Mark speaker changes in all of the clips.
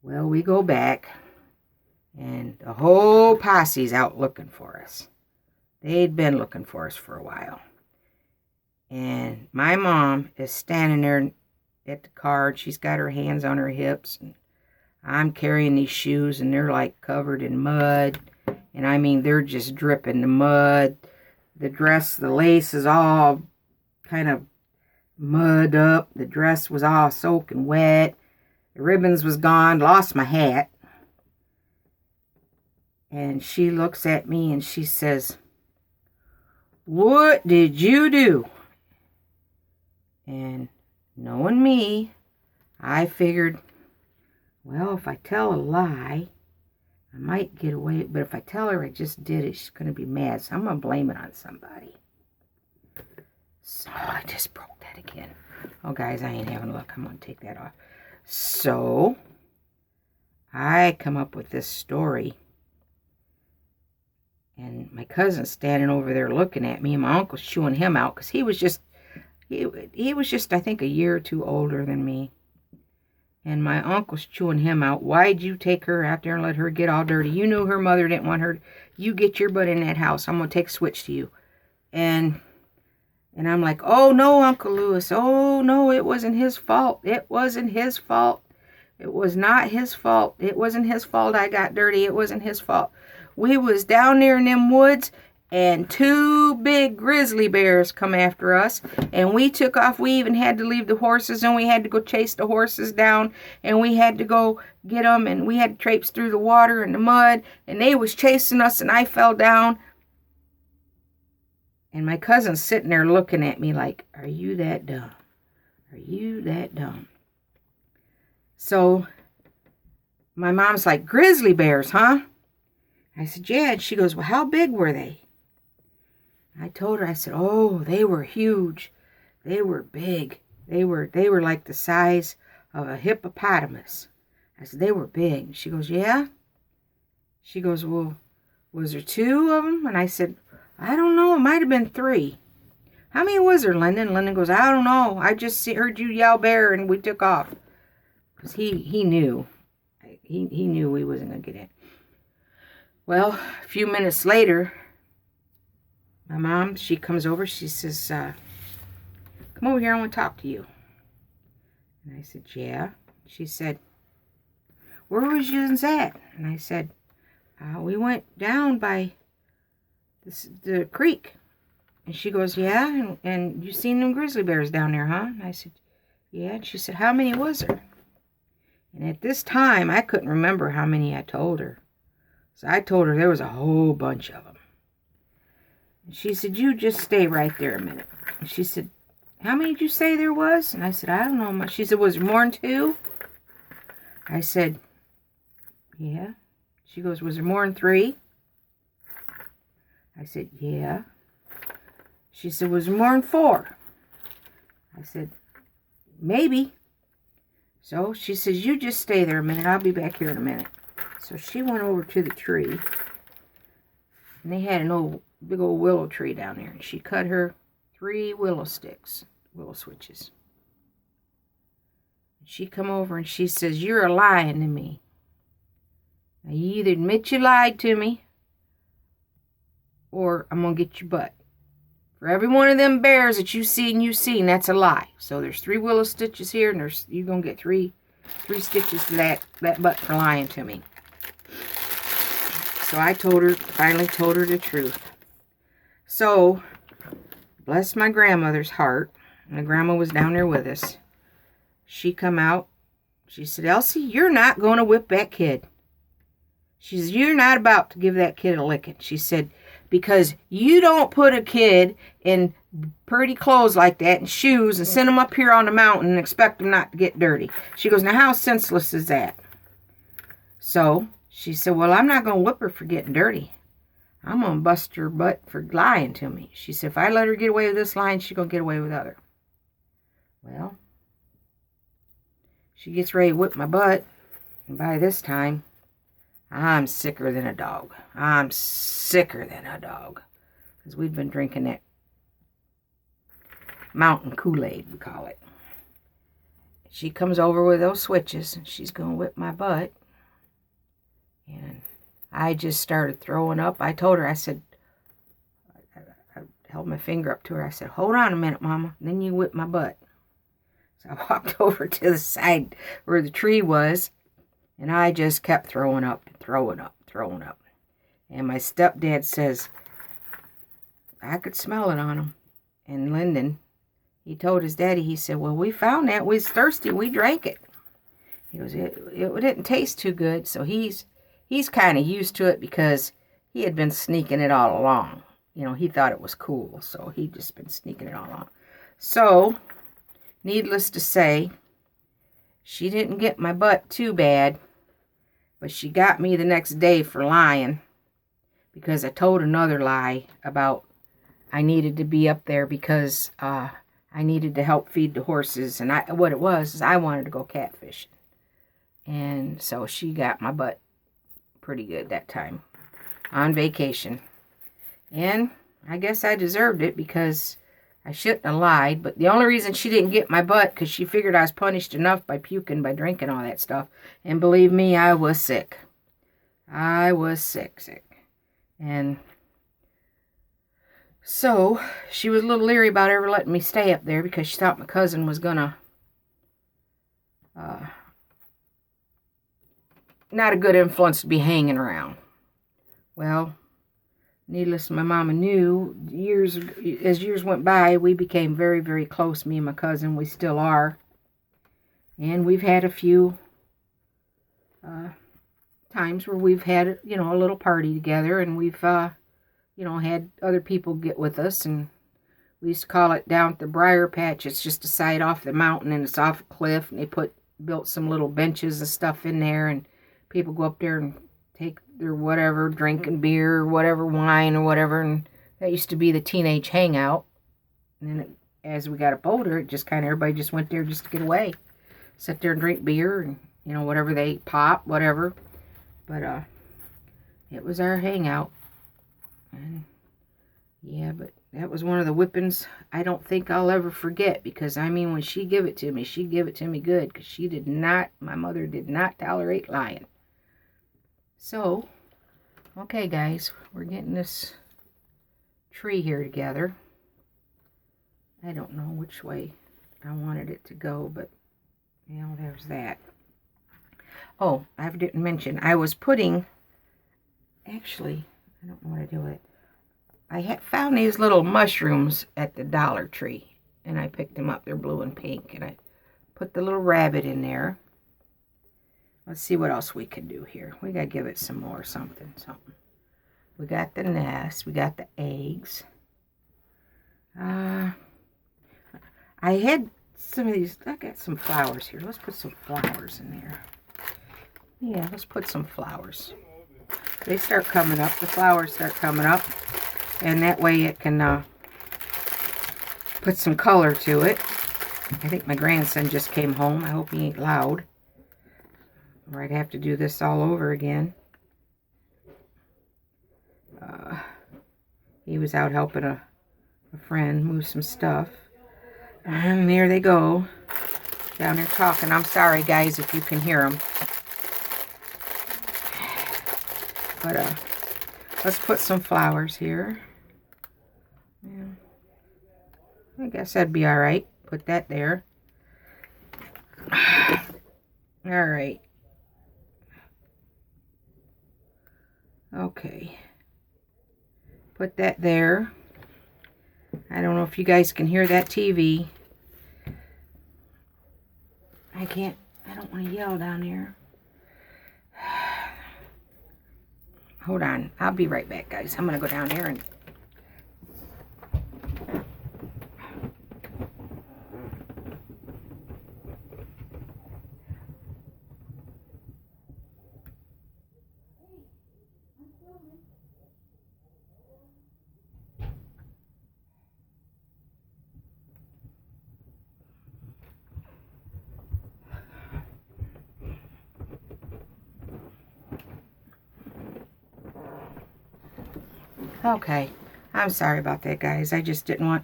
Speaker 1: Well, we go back, and the whole posse's out looking for us. They'd been looking for us for a while. And my mom is standing there at the car, and she's got her hands on her hips, and I'm carrying these shoes, and they're like covered in mud. And I mean, they're just dripping the mud. The dress, the lace is all kind of mud up. The dress was all soaking wet. The ribbons was gone. Lost my hat. And she looks at me and she says, "What did you do?" And knowing me, I figured, well, if I tell a lie, I might get away. But if I tell her I just did it, she's going to be mad. So I'm going to blame it on somebody. So I just broke that again. Oh, guys, I ain't having luck. I'm going to take that off. So I come up with this story. And my cousin's standing over there looking at me. And my uncle's chewing him out because he was just, I think, a year or two older than me. And my uncle's chewing him out. "Why'd you take her out there and let her get all dirty? You knew her mother didn't want her. You get your butt in that house. I'm going to take a switch to you." And I'm like, "Oh, no, Uncle Lewis. Oh, no, it wasn't his fault. It wasn't his fault. It was not his fault. It wasn't his fault I got dirty. It wasn't his fault. We was down there in them woods, and 2 big grizzly bears come after us, and we took off. We even had to leave the horses, and we had to go chase the horses down, and we had to go get them, and we had to traipse through the water and the mud, and they was chasing us, and I fell down." And my cousin's sitting there looking at me like, "Are you that dumb? Are you that dumb?" So my mom's like, "Grizzly bears, huh?" I said, "Yeah." And she goes, "Well, how big were they?" I told her, I said, "Oh, they were huge. They were big. They were like the size of a hippopotamus." I said, "They were big." And she goes, "Yeah?" She goes, "Well, was there 2 of them?" And I said, "I don't know. It might have been 3. How many was there, Lyndon?" And Lyndon goes, "I don't know. I just heard you yell bear and we took off." Because he knew. He knew we wasn't going to get in. Well, a few minutes later, my mom, she comes over. She says, "Come over here. I want to talk to you." And I said, "Yeah." She said, "Where was you at?" And I said, "We went down by the creek." And she goes, "Yeah, and you seen them grizzly bears down there, huh?" And I said, "Yeah." And she said, "How many was there?" And at this time, I couldn't remember how many I told her. So I told her there was a whole bunch of them. And she said, "You just stay right there a minute." And she said, "How many did you say there was?" And I said, "I don't know." She said, "Was there more than 2?" I said, "Yeah." She goes, "Was there more than 3?" I said, "Yeah." She said, "Was there more than 4?" I said, "Maybe." So she says, "You just stay there a minute. I'll be back here in a minute." So she went over to the tree, and they had an big old willow tree down there, and she cut her 3 willow switches. She come over and she says, "You're a lying to me. Now you either admit you lied to me, or I'm going to get your butt. For every one of them bears that you seen, that's a lie. So there's 3 willow stitches here, and you're going to get 3 stitches to that butt for lying to me." So I finally told her the truth. So, bless my grandmother's heart, my grandma was down there with us. She come out. She said, "Elsie, you're not going to whip that kid." She says, "You're not about to give that kid a licking." She said, "Because you don't put a kid in pretty clothes like that and shoes and send him up here on the mountain and expect him not to get dirty." She goes, "Now how senseless is that?" So she said, "Well, I'm not going to whip her for getting dirty. I'm going to bust her butt for lying to me." She said, "If I let her get away with this lying, she's going to get away with other." Well, she gets ready to whip my butt, and by this time, I'm sicker than a dog. I'm sicker than a dog. Because we've been drinking that mountain Kool-Aid, we call it. she comes over with those switches, and she's going to whip my butt. And I just started throwing up. I told her, I said, I held my finger up to her. I said, hold on a minute, Mama. Then you whip my butt. So I walked over to the side where the tree was, and I just kept throwing up, throwing up, throwing up. And my stepdad says, I could smell it on him. And Lyndon, he told his daddy, he said, well, we found that. We was thirsty. We drank it. He goes, it didn't taste too good. So he's kind of used to it because he had been sneaking it all along. You know, he thought it was cool. So he'd just been sneaking it all along. So, needless to say, she didn't get my butt too bad. But she got me the next day for lying. Because I told another lie about I needed to be up there because I needed to help feed the horses. And what it was is I wanted to go catfishing. And so she got my butt pretty good that time on vacation. And I guess I deserved it because I shouldn't have lied. But the only reason she didn't get my butt because she figured I was punished enough by puking, by drinking all that stuff. And believe me, I was sick. I was sick. And so she was a little leery about ever letting me stay up there because she thought my cousin was gonna not a good influence to be hanging around. Well, needless, my mama knew as years went by, we became very, very close, me and my cousin. We still are. And we've had a few times where we've had, you know, a little party together, and we've, you know, had other people get with us, and we used to call it down at the Briar Patch. It's just a side off the mountain, and it's off a cliff, and they built some little benches and stuff in there, and people go up there and take their whatever, drinking beer or whatever, wine or whatever, and that used to be the teenage hangout. And then as we got up older, it just kind of, everybody just went there just to get away. Sit there and drink beer and, you know, whatever they pop, whatever. But it was our hangout. And yeah, but that was one of the whippings I don't think I'll ever forget, because I mean, when she give it to me, she give it to me good, because my mother did not tolerate lying. So, okay guys, we're getting this tree here together. I don't know which way I wanted it to go, but you know, there's that. Oh, I didn't mention, I was putting, actually, I don't know what to do with it. I had found these little mushrooms at the Dollar Tree, and I picked them up. They're blue and pink, and I put the little rabbit in there. Let's see what else we can do here. We got to give it some more something. We got the nest. We got the eggs. I had some of these. I got some flowers here. Let's put some flowers in there. Yeah, let's put some flowers. They start coming up. The flowers start coming up. And that way it can put some color to it. I think my grandson just came home. I hope he ain't loud, or I'd have to do this all over again. He was out helping a friend move some stuff. And there they go. Down there talking. I'm sorry, guys, if you can hear them. But let's put some flowers here. Yeah. I guess that'd be alright. Put that there. Alright. Okay. Put that there. I don't know if you guys can hear that TV. I don't want to yell down here. Hold on. I'll be right back, guys. I'm going to go down there and... Okay, I'm sorry about that, guys. I just didn't want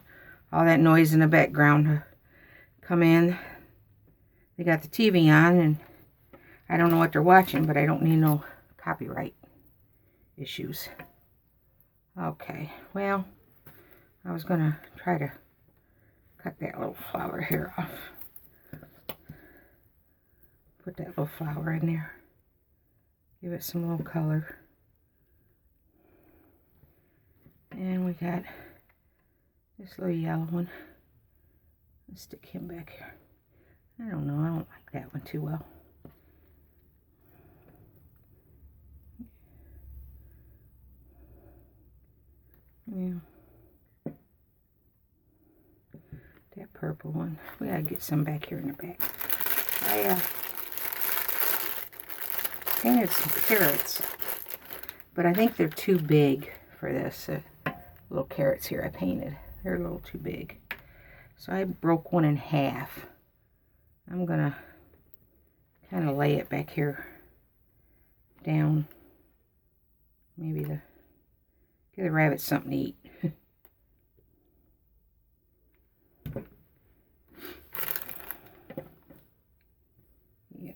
Speaker 1: all that noise in the background to come in. they got the TV on, and I don't know what they're watching, but I don't need no copyright issues. Okay, well, I was going to try to cut that little flower here off. Put that little flower in there. Give it some little color. And we got this little yellow one. Let's stick him back here. I don't know, I don't like that one too well. Yeah. That purple one. We gotta get some back here in the back. I painted some carrots, but I think they're too big for this. Little carrots here I painted. They're a little too big. So I broke one in half. I'm gonna kind of lay it back here down. Maybe give the rabbit something to eat. Yeah,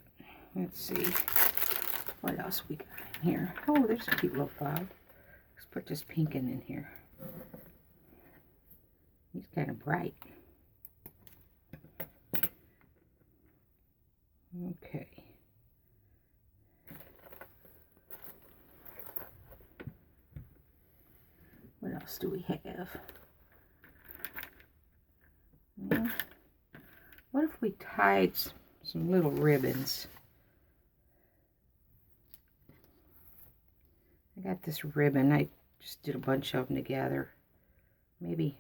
Speaker 1: let's see what else we got in here. Oh, there's a cute little flower. Let's put this pink in here. He's kind of bright. Okay. What else do we have? Well, what if we tied some little ribbons? I got this ribbon. I just did a bunch of them together. Maybe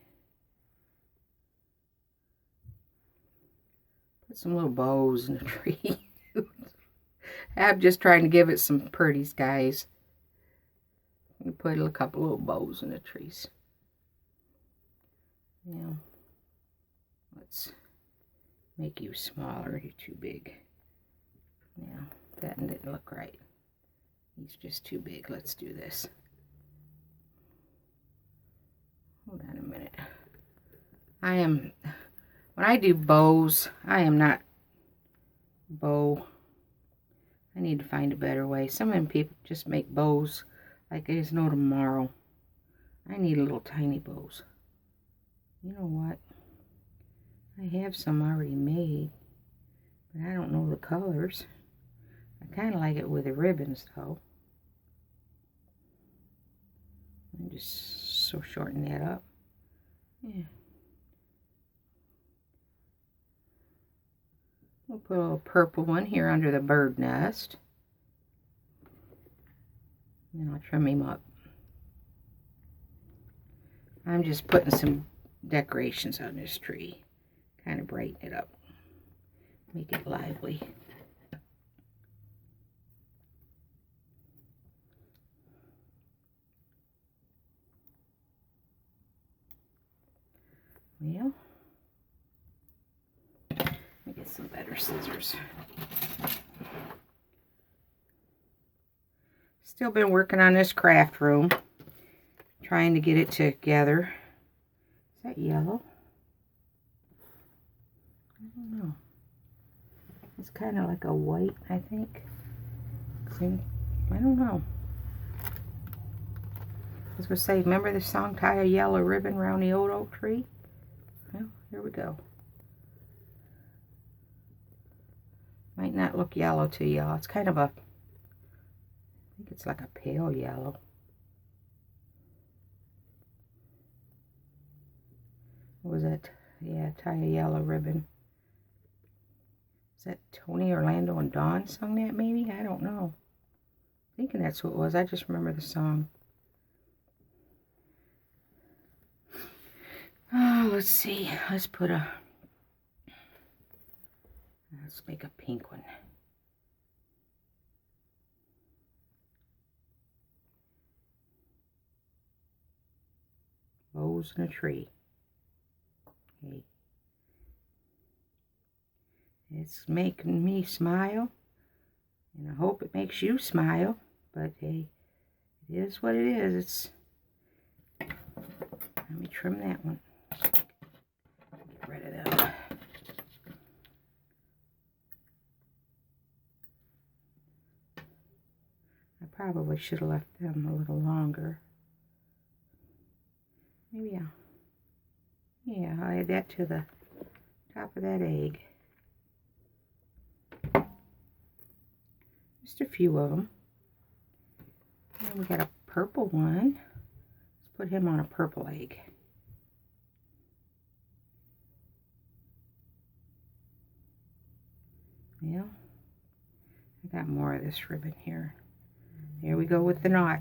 Speaker 1: put some little bows in the tree. I'm just trying to give it some pretties, guys. You put a couple little bows in the trees. Yeah. Let's make you smaller. You're too big. Yeah, that didn't look right. He's just too big. Let's do this. Hold on a minute. When I do bows, I am not bow. I need to find a better way. Some of them people just make bows like there's no tomorrow. I need little tiny bows. You know what? I have some already made, but I don't know the colors. I kind of like it with the ribbons, though. I just so shorten that up. Yeah. We'll put a little purple one here under the bird nest. And then I'll trim him up. I'm just putting some decorations on this tree. Kind of brighten it up. Make it lively. Well, let me get some better scissors. Still been working on this craft room. Trying to get it together. Is that yellow? I don't know. It's kind of like a white, I think. See? I don't know. I was going to say, remember the song, Tie a Yellow Ribbon Round the Old Oak Tree? Well, here we go. Might not look yellow to y'all. It's kind of a, I think it's like a pale yellow. What was that? Yeah, Tie a Yellow Ribbon. Is that Tony Orlando and Dawn sung that maybe? I don't know. I'm thinking that's what it was. I just remember the song. Oh, let's see. Let's make a pink one. Bows in a tree. Okay. It's making me smile. And I hope it makes you smile. But hey, it is what it is. Let me trim that one. Get rid of that. probably should have left them a little longer. Maybe I'll add that to the top of that egg. Just a few of them. And we got a purple one. Let's put him on a purple egg. Well, I got more of this ribbon here. Here we go with the knot.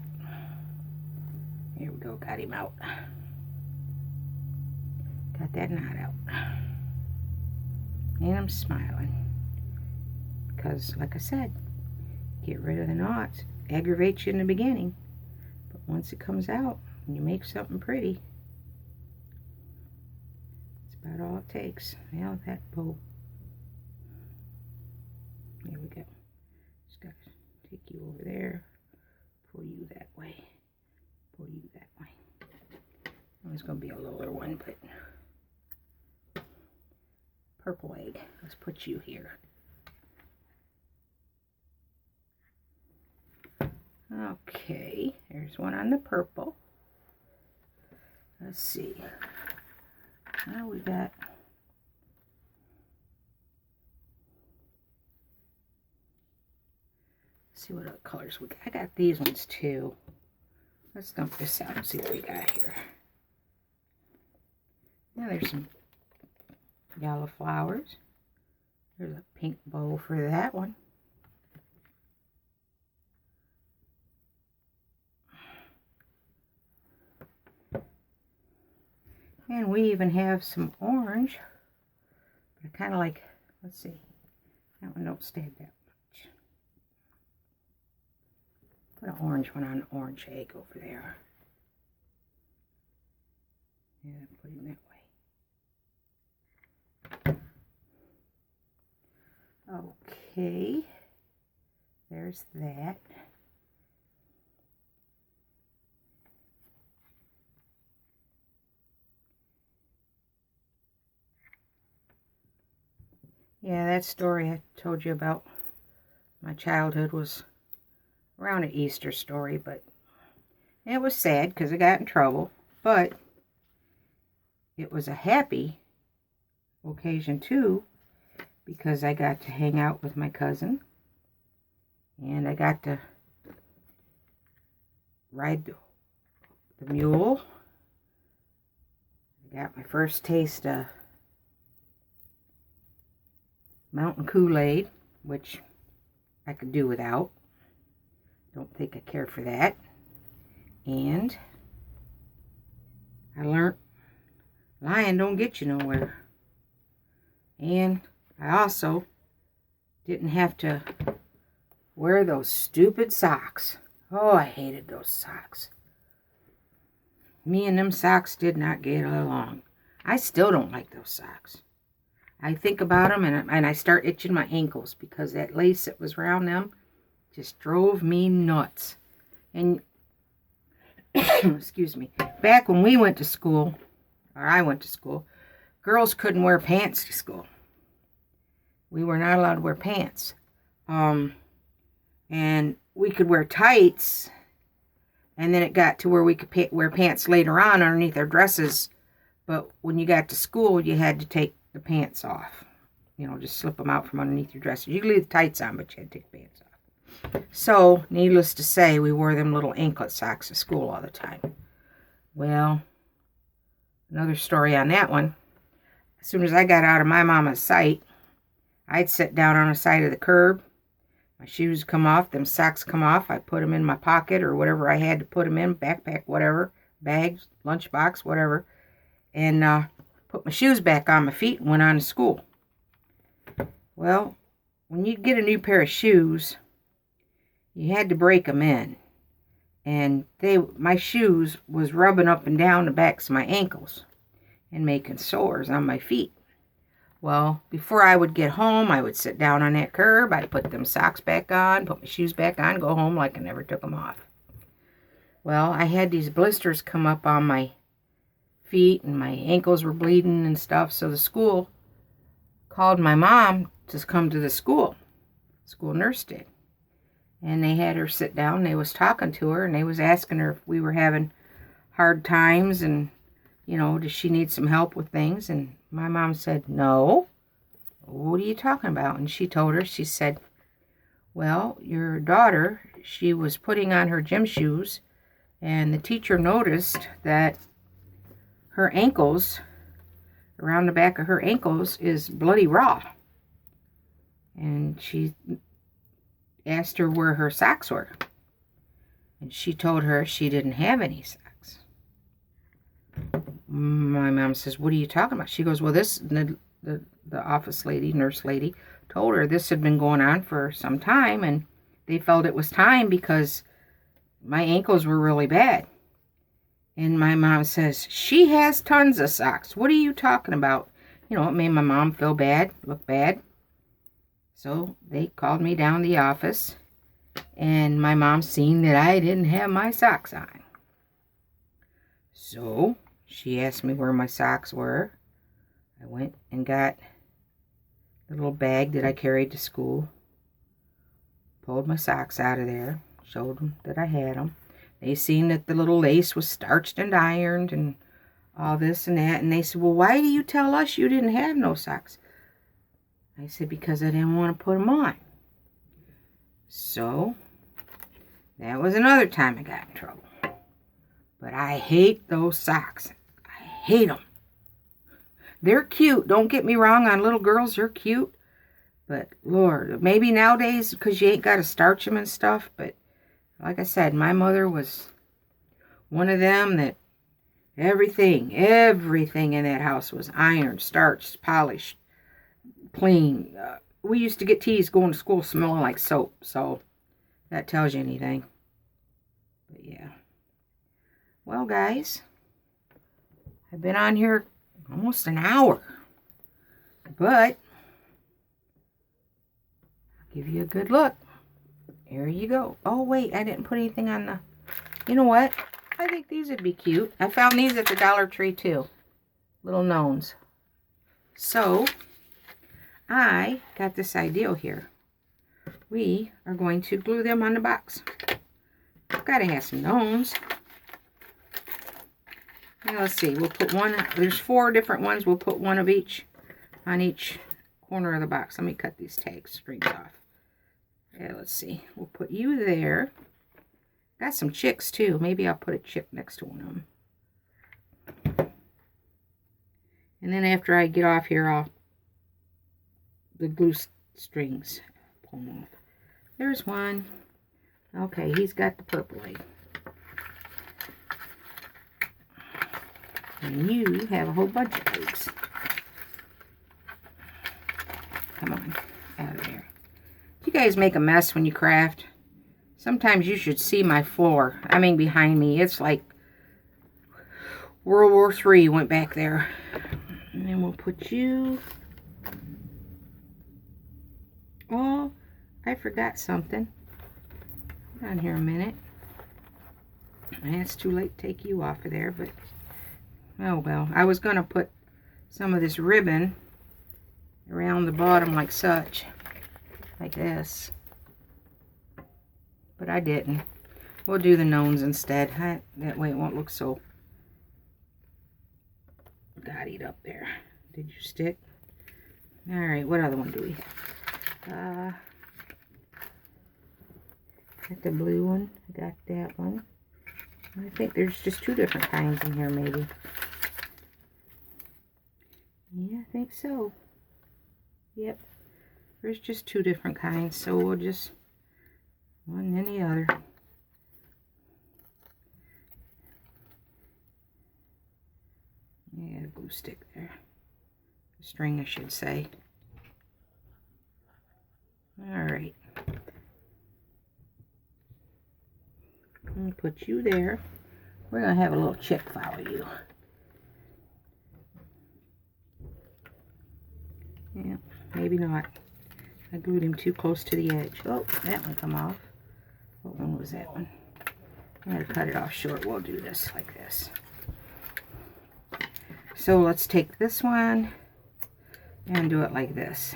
Speaker 1: Here we go, got him out. Got that knot out. And I'm smiling. Because, like I said, get rid of the knots. Aggravates you in the beginning. But once it comes out, and you make something pretty, that's about all it takes. Now that bow. There we go. Just got to take you over there. Pull you that way. Pull you that way. Oh, it's going to be a littler one, but purple egg. Let's put you here. Okay, there's one on the purple. Let's see. Now we got see what other colors we got. I got these ones too. Let's dump this out and see what we got here. Now there's some yellow flowers. There's a pink bow for that one. And we even have some orange. But I kind of like, let's see. That one don't stay that much. Put an orange one on an orange egg over there. Yeah, put him that way. Okay. There's that. Yeah, that story I told you about my childhood was around an Easter story, but it was sad because I got in trouble, but it was a happy occasion too because I got to hang out with my cousin and I got to ride the mule. I got my first taste of Mountain Kool-Aid, which I could do without. Don't think I care for that. And I learned lying don't get you nowhere. And I also didn't have to wear those stupid socks. Oh, I hated those socks. Me and them socks did not get along. I still don't like those socks. I think about them and I start itching my ankles because that lace that was around them just drove me nuts. And, excuse me, back when we went to school, or I went to school, girls couldn't wear pants to school. We were not allowed to wear pants. And we could wear tights, and then it got to where we could wear pants later on underneath our dresses. But when you got to school, you had to take the pants off. You know, just slip them out from underneath your dresses. You could leave the tights on, but you had to take the pants off. So, needless to say, we wore them little anklet socks to school all the time. Well, another story on that one. As soon as I got out of my mama's sight, I'd sit down on the side of the curb. My shoes come off, them socks come off. I put them in my pocket or whatever I had to put them in, backpack, whatever, bags, lunchbox, whatever. And put my shoes back on my feet and went on to school. Well, when you get a new pair of shoes, you had to break them in. And my shoes was rubbing up and down the backs of my ankles and making sores on my feet. Well, before I would get home, I would sit down on that curb. I'd put them socks back on, put my shoes back on, go home like I never took them off. Well, I had these blisters come up on my feet and my ankles were bleeding and stuff. So the school called my mom to come to the school. School nurse did. And they had her sit down. They was talking to her, and they was asking her if we were having hard times and, you know, does she need some help with things? And my mom said, no. What are you talking about? And she told her, she said, well, your daughter, she was putting on her gym shoes, and the teacher noticed that her ankles, around the back of her ankles, is bloody raw. And she asked her where her socks were. And she told her she didn't have any socks. My mom says, what are you talking about? She goes, well, the office lady, nurse lady, told her this had been going on for some time, and they felt it was time because my ankles were really bad. And my mom says, she has tons of socks. What are you talking about? You know, it made my mom feel bad, look bad. So they called me down to the office, and my mom seen that I didn't have my socks on. So she asked me where my socks were. I went and got the little bag that I carried to school, pulled my socks out of there, showed them that I had them. They seen that the little lace was starched and ironed and all this and that. And they said, well, why do you tell us you didn't have no socks? I said, because I didn't want to put them on. So that was another time I got in trouble. But I hate those socks. I hate them. They're cute. Don't get me wrong. On little girls, they're cute. But, Lord, maybe nowadays because you ain't got to starch them and stuff. But, like I said, my mother was one of them that everything in that house was ironed, starched, polished, clean. We used to get teased going to school smelling like soap. So, that tells you anything. But, yeah. Well, guys, I've been on here almost an hour. But I'll give you a good look. Here you go. Oh, wait, I didn't put anything on the... You know what? I think these would be cute. I found these at the Dollar Tree, too. Little gnomes. So, I got this idea here. We are going to glue them on the box. I've got to have some gnomes. Now, let's see. We'll put one... There's 4 different ones. We'll put one of each on each corner of the box. Let me cut these tag strings off. Yeah, let's see. We'll put you there. Got some chicks, too. Maybe I'll put a chick next to one of them. And then after I get off here, I'll... The glue strings. Pull them off. There's one. Okay, he's got the purple egg. And you have a whole bunch of eggs. Come on, out of there. You guys make a mess when you craft. Sometimes you should see my floor. I mean, behind me. It's like World War III went back there. And then we'll put you... Oh, I forgot something. Hold on here a minute. It's too late to take you off of there, but... Oh, well. I was going to put some of this ribbon around the bottom like such. Like this. But I didn't. We'll do the gnomes instead. That way it won't look so gaudied up there. Did you stick? Alright, what other one do we have? Got the blue one. I got that one. I think there's just 2 different kinds in here, maybe. Yeah, I think so. Yep. There's just 2 different kinds, so we'll just one and the other. Yeah, a glue stick there. A string, I should say. Alright. Let me put you there. We're going to have a little chick follow you. Yeah, maybe not. I glued him too close to the edge. Oh, that one come off. What one was that one? I had to cut it off short. We'll do this like this. So let's take this one and do it like this.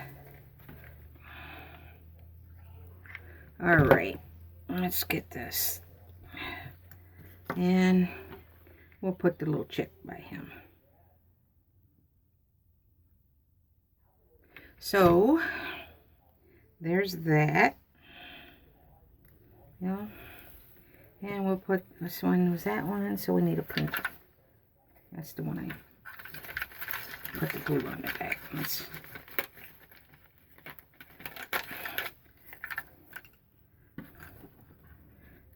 Speaker 1: Alright. let's get this. And we'll put the little chick by him. So, there's that. Yeah. And we'll put, this one was that one, so we need a pink. That's the one I put the glue on the back.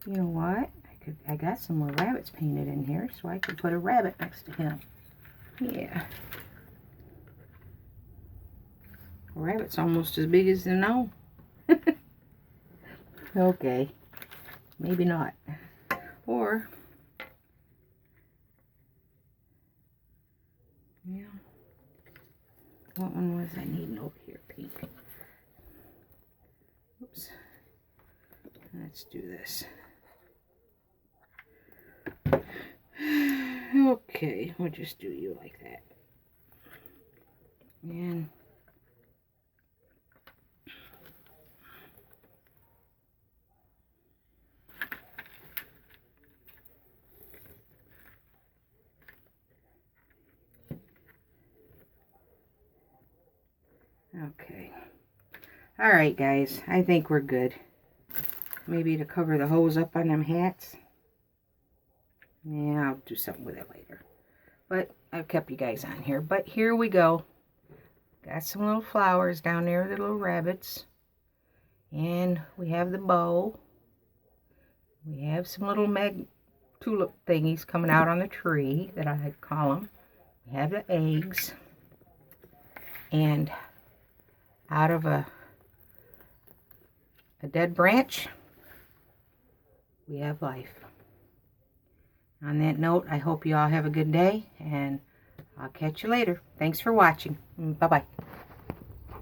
Speaker 1: You know what? I got some more rabbits painted in here, so I could put a rabbit next to him. Yeah. A rabbit's almost as big as the gnome. Okay. Maybe not. Or, yeah. What one was I needing over here? Pink. Oops. Let's do this. Okay, we'll just do you like that. And okay. All right, guys. I think we're good. Maybe to cover the hose up on them hats. Yeah, I'll do something with it later. But I've kept you guys on here. But here we go. Got some little flowers down there, the little rabbits. And we have the bow. We have some little tulip thingies coming out on the tree that I call them. We have the eggs. And out of a dead branch, we have life. On that note, I hope you all have a good day, and I'll catch you later. Thanks for watching. Bye-bye.